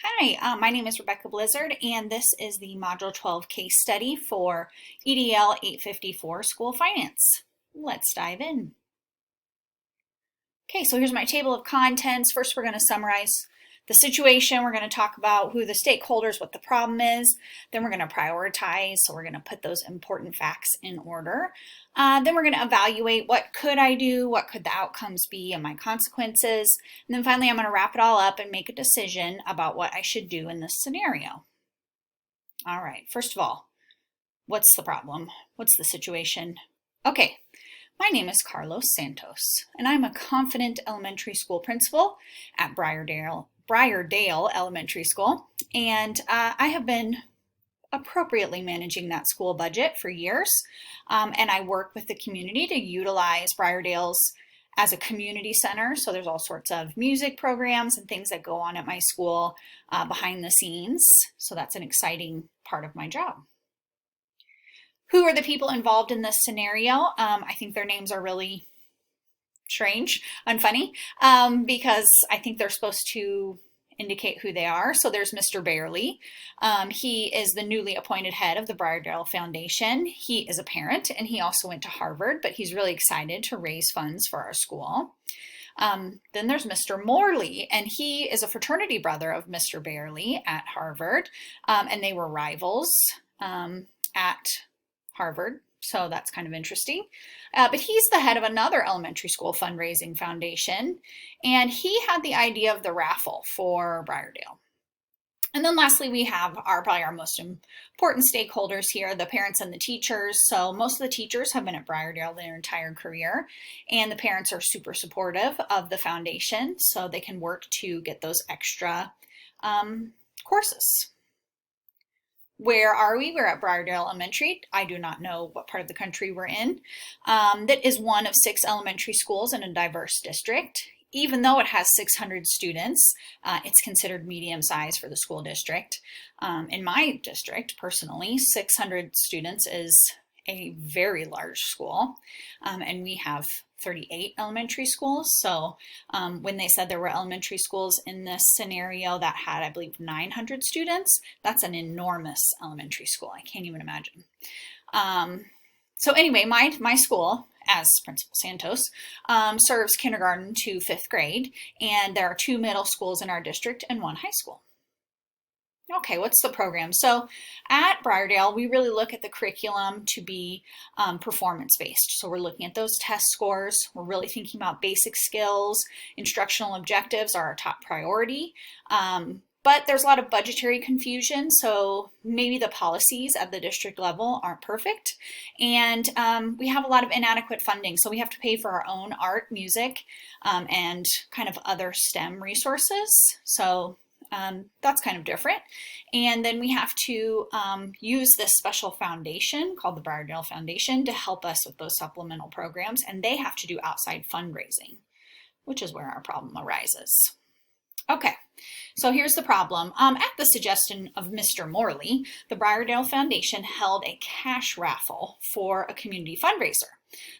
Hi, my name is Rebecca Blizzard, and this is the Module 12 case study for EDL 854 School Finance. Let's dive in. Okay, so here's my table of contents. First, we're going to summarize the situation. We're going to talk about who the stakeholders, what the problem is. Then we're going to prioritize, so we're going to put those important facts in order. Then we're going to evaluate what could I do, what could the outcomes be, and my consequences. And then finally, I'm going to wrap it all up and make a decision about what I should do in this scenario. All right, first of all, what's the problem? What's the situation? Okay. My name is Carlos Santos, and I'm a confident elementary school principal at Briardale Elementary School, and I have been appropriately managing that school budget for years, and I work with the community to utilize Briardale's as a community center, so there's all sorts of music programs and things that go on at my school behind the scenes, so that's an exciting part of my job. Who are the people involved in this scenario? I think their names are really strange and funny because I think they're supposed to indicate who they are. So there's Mr. Bailey. He is the newly appointed head of the Briardale Foundation. He is a parent and he also went to Harvard, but he's really excited to raise funds for our school. Then there's Mr. Morley, and he is a fraternity brother of Mr. Bailey at Harvard, and they were rivals at Harvard, so that's kind of interesting. But he's the head of another elementary school fundraising foundation, and he had the idea of the raffle for Briardale. And then lastly, we have probably our most important stakeholders here, the parents and the teachers. So most of the teachers have been at Briardale their entire career, and the parents are super supportive of the foundation, so they can work to get those extra courses. Where are we? We're at Briardale Elementary. I do not know what part of the country we're in. That is one of 6 elementary schools in a diverse district. Even though it has 600 students, it's considered medium size for the school district. In my district, personally, 600 students is a very large school, and we have 38 elementary schools. So when they said there were elementary schools in this scenario that had, I believe, 900 students, that's an enormous elementary school. I can't even imagine. So anyway, my school, as Principal Santos, serves kindergarten to 5th grade, and there are 2 middle schools in our district and 1 high school. Okay, what's the program? So at Briardale, we really look at the curriculum to be performance-based. So we're looking at those test scores. We're really thinking about basic skills. Instructional objectives are our top priority. But there's a lot of budgetary confusion, so maybe the policies at the district level aren't perfect. And we have a lot of inadequate funding, so we have to pay for our own art, music, and kind of other STEM resources. So that's kind of different. And then we have to use this special foundation called the Briardale Foundation to help us with those supplemental programs, and they have to do outside fundraising, which is where our problem arises. Okay, so here's the problem. At the suggestion of Mr. Morley, the Briardale Foundation held a cash raffle for a community fundraiser.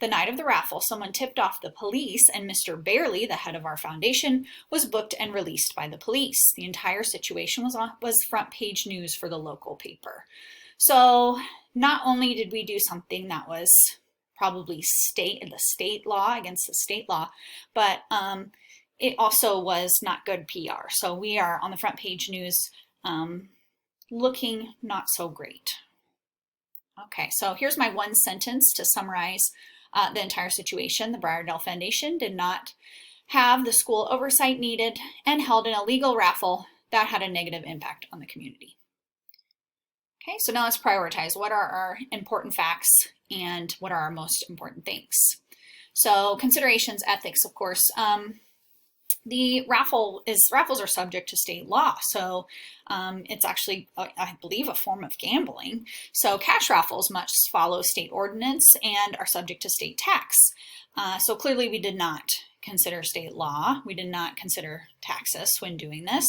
The night of the raffle, someone tipped off the police, and Mr. Bailey, the head of our foundation, was booked and released by the police. The entire situation was front page news for the local paper. So not only did we do something that was probably the state law, against the state law, but it also was not good PR. So we are on the front page news looking not so great. Okay, so here's my one sentence to summarize the entire situation. The Briardale Foundation did not have the school oversight needed and held an illegal raffle that had a negative impact on the community. Okay, so now let's prioritize. What are our important facts and what are our most important things? So considerations, ethics, of course. The raffles are subject to state law, so it's actually, I believe, a form of gambling. So cash raffles must follow state ordinance and are subject to state tax. So clearly we did not consider state law. We did not consider taxes when doing this.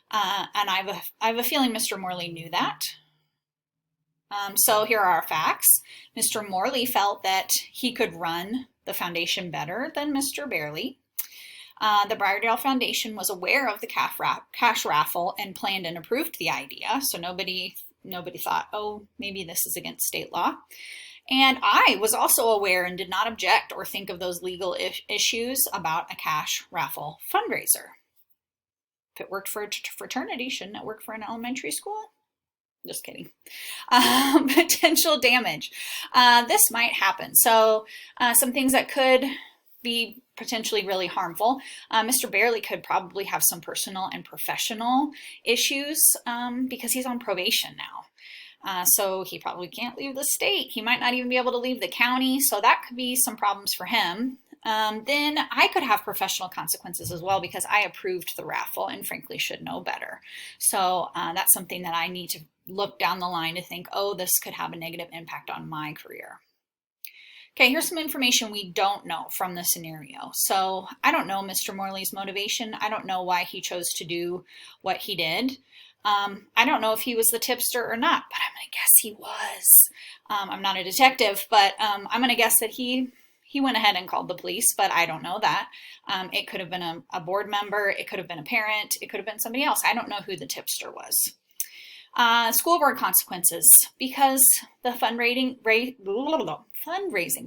And I have a feeling Mr. Morley knew that. So here are our facts. Mr. Morley felt that he could run the foundation better than Mr. Bailey. The Briardale Foundation was aware of the cash raffle and planned and approved the idea. So nobody thought, oh, maybe this is against state law. And I was also aware and did not object or think of those legal issues about a cash raffle fundraiser. If it worked for a fraternity, shouldn't it work for an elementary school? Just kidding. Potential damage. This might happen. So some things that could be potentially really harmful. Mr. Barely could probably have some personal and professional issues because he's on probation now. So he probably can't leave the state. He might not even be able to leave the county. So that could be some problems for him. Then I could have professional consequences as well because I approved the raffle and frankly should know better. So that's something that I need to look down the line to think, oh, this could have a negative impact on my career. Okay, here's some information we don't know from the scenario. So I don't know Mr. Morley's motivation. I don't know why he chose to do what he did. I don't know if he was the tipster or not, but I'm going to guess he was. I'm not a detective, but I'm going to guess that he went ahead and called the police, but I don't know that. It could have been a board member. It could have been a parent. It could have been somebody else. I don't know who the tipster was. School board consequences, because the fundraising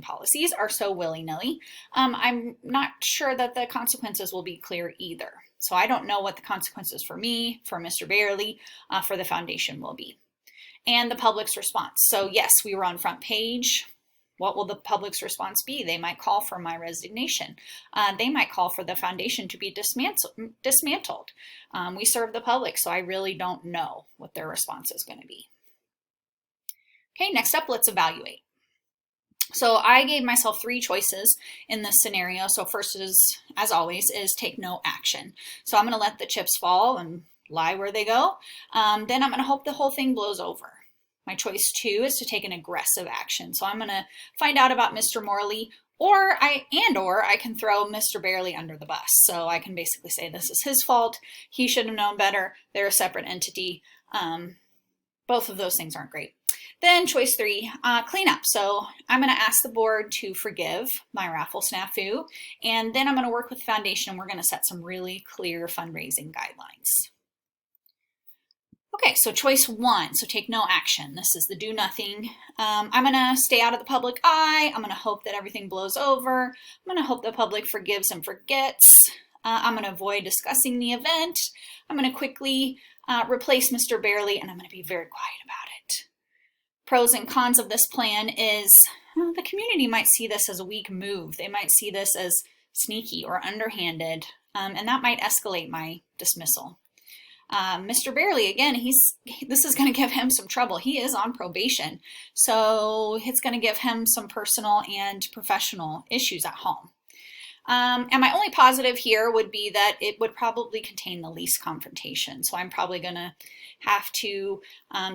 policies are so willy-nilly, I'm not sure that the consequences will be clear either. So I don't know what the consequences for me, for Mr. Barely, for the foundation will be. And the public's response. So yes, we were on front page. What will the public's response be? They might call for my resignation. They might call for the foundation to be dismantled. We serve the public, so I really don't know what their response is going to be. Okay, next up, let's evaluate. So I gave myself 3 choices in this scenario. So first is, as always, is take no action. So I'm going to let the chips fall and lie where they go. Then I'm going to hope the whole thing blows over. My choice 2 is to take an aggressive action. So I'm going to find out about Mr. Morley, or I can throw Mr. Barely under the bus. So I can basically say this is his fault. He should have known better. They're a separate entity. Both of those things aren't great. Then choice 3, clean up. So I'm going to ask the board to forgive my raffle snafu, and then I'm going to work with the foundation and we're going to set some really clear fundraising guidelines. Okay, so choice 1, so take no action. This is the do nothing. I'm going to stay out of the public eye. I'm going to hope that everything blows over. I'm going to hope the public forgives and forgets. I'm going to avoid discussing the event. I'm going to quickly replace Mr. Barely, and I'm going to be very quiet about it. Pros and cons of this plan is the community might see this as a weak move. They might see this as sneaky or underhanded, and that might escalate my dismissal. Mr. Barely, again, this is going to give him some trouble. He is on probation, so it's going to give him some personal and professional issues at home. And my only positive here would be that it would probably contain the least confrontation. So I'm probably going to have to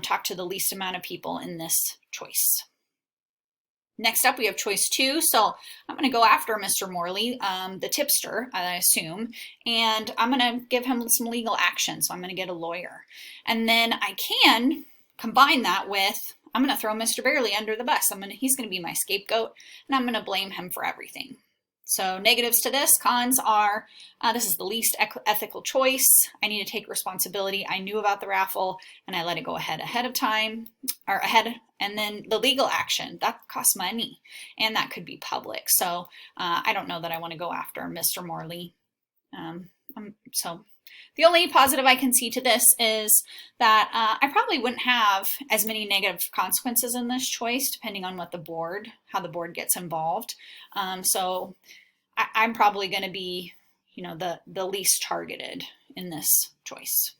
talk to the least amount of people in this choice. Next up, we have choice 2. So I'm going to go after Mr. Morley, the tipster, I assume, and I'm going to give him some legal action. So I'm going to get a lawyer. And then I can combine that with, I'm going to throw Mr. Barely under the bus. He's going to be my scapegoat, and I'm going to blame him for everything. So negatives to this, cons are, this is the least ethical choice. I need to take responsibility. I knew about the raffle and I let it go ahead of time, and then the legal action, that costs money and that could be public. So I don't know that I want to go after Mr. Morley. So the only positive I can see to this is that I probably wouldn't have as many negative consequences in this choice, depending on what how the board gets involved. So I'm probably going to be, the least targeted in this choice.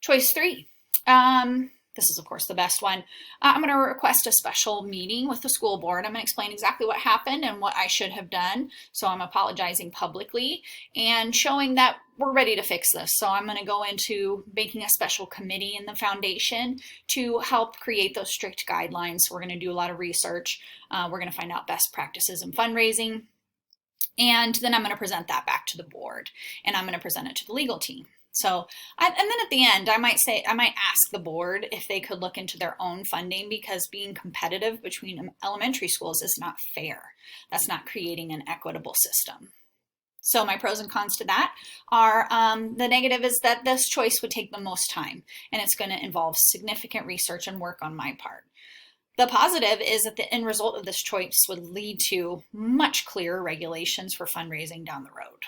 Choice 3. This is, of course, the best one. I'm going to request a special meeting with the school board. I'm going to explain exactly what happened and what I should have done. So I'm apologizing publicly and showing that we're ready to fix this. So I'm going to go into making a special committee in the foundation to help create those strict guidelines. We're going to do a lot of research. We're going to find out best practices in fundraising. And then I'm going to present that back to the board, and I'm going to present it to the legal team. So, and then at the end, I might ask the board if they could look into their own funding, because being competitive between elementary schools is not fair. That's not creating an equitable system. So my pros and cons to that are the negative is that this choice would take the most time and it's going to involve significant research and work on my part. The positive is that the end result of this choice would lead to much clearer regulations for fundraising down the road.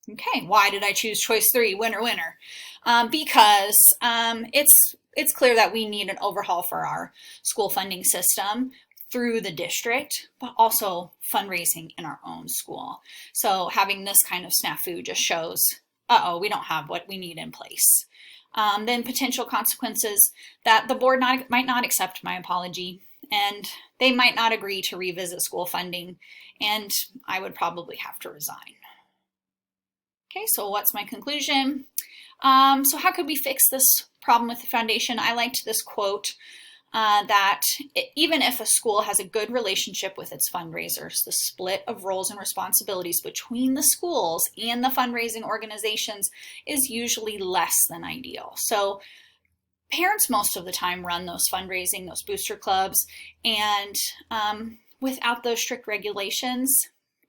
Okay, why did I choose choice 3, winner, winner? Because it's clear that we need an overhaul for our school funding system through the district, but also fundraising in our own school. So having this kind of snafu just shows, we don't have what we need in place. Then potential consequences that the board might not accept my apology, and they might not agree to revisit school funding, and I would probably have to resign. Okay, so what's my conclusion? So how could we fix this problem with the foundation? I liked this quote that even if a school has a good relationship with its fundraisers, the split of roles and responsibilities between the schools and the fundraising organizations is usually less than ideal. So parents most of the time run those fundraising, those booster clubs, and without those strict regulations,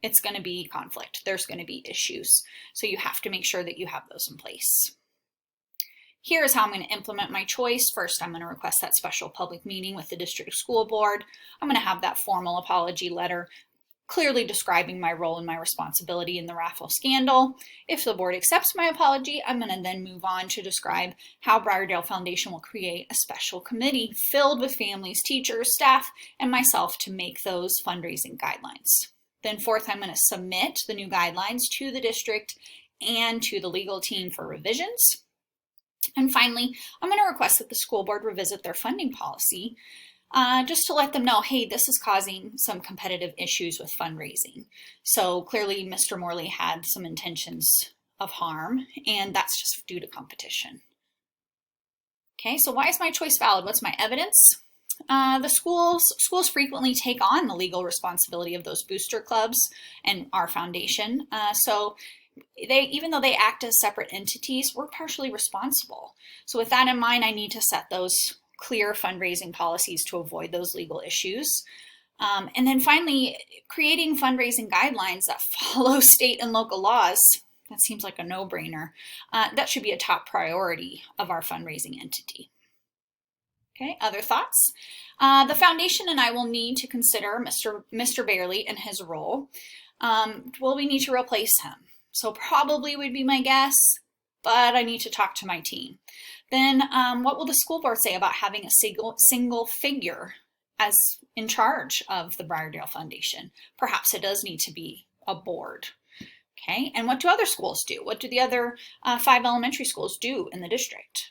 it's going to be conflict. There's going to be issues. So you have to make sure that you have those in place. Here's how I'm going to implement my choice. First, I'm going to request that special public meeting with the district school board. I'm going to have that formal apology letter clearly describing my role and my responsibility in the raffle scandal. If the board accepts my apology, I'm going to then move on to describe how Briardale Foundation will create a special committee filled with families, teachers, staff, and myself to make those fundraising guidelines. Then fourth, I'm going to submit the new guidelines to the district and to the legal team for revisions. And finally, I'm going to request that the school board revisit their funding policy just to let them know, hey, this is causing some competitive issues with fundraising. So clearly Mr. Morley had some intentions of harm, and that's just due to competition. Okay, so why is my choice valid? What's my evidence? The schools frequently take on the legal responsibility of those booster clubs and our foundation. So even though they act as separate entities, we're partially responsible. So with that in mind, I need to set those clear fundraising policies to avoid those legal issues. And then finally, creating fundraising guidelines that follow state and local laws. That seems like a no-brainer. That should be a top priority of our fundraising entity. Okay, other thoughts? The foundation and I will need to consider Mr. Bailey and his role. Will we need to replace him? So probably would be my guess, but I need to talk to my team. Then what will the school board say about having a single figure as in charge of the Briardale Foundation? Perhaps it does need to be a board. Okay, and what do other schools do? What do the other 5 elementary schools do in the district?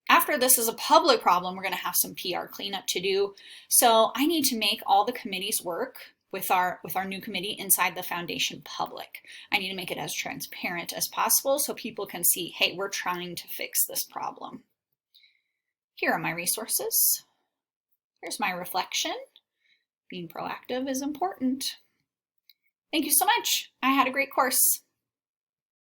After this is a public problem, we're going to have some PR cleanup to do. So I need to make all the committees work with our new committee inside the foundation public. I need to make it as transparent as possible so people can see, hey, we're trying to fix this problem. Here are my resources. Here's my reflection. Being proactive is important. Thank you so much. I had a great course.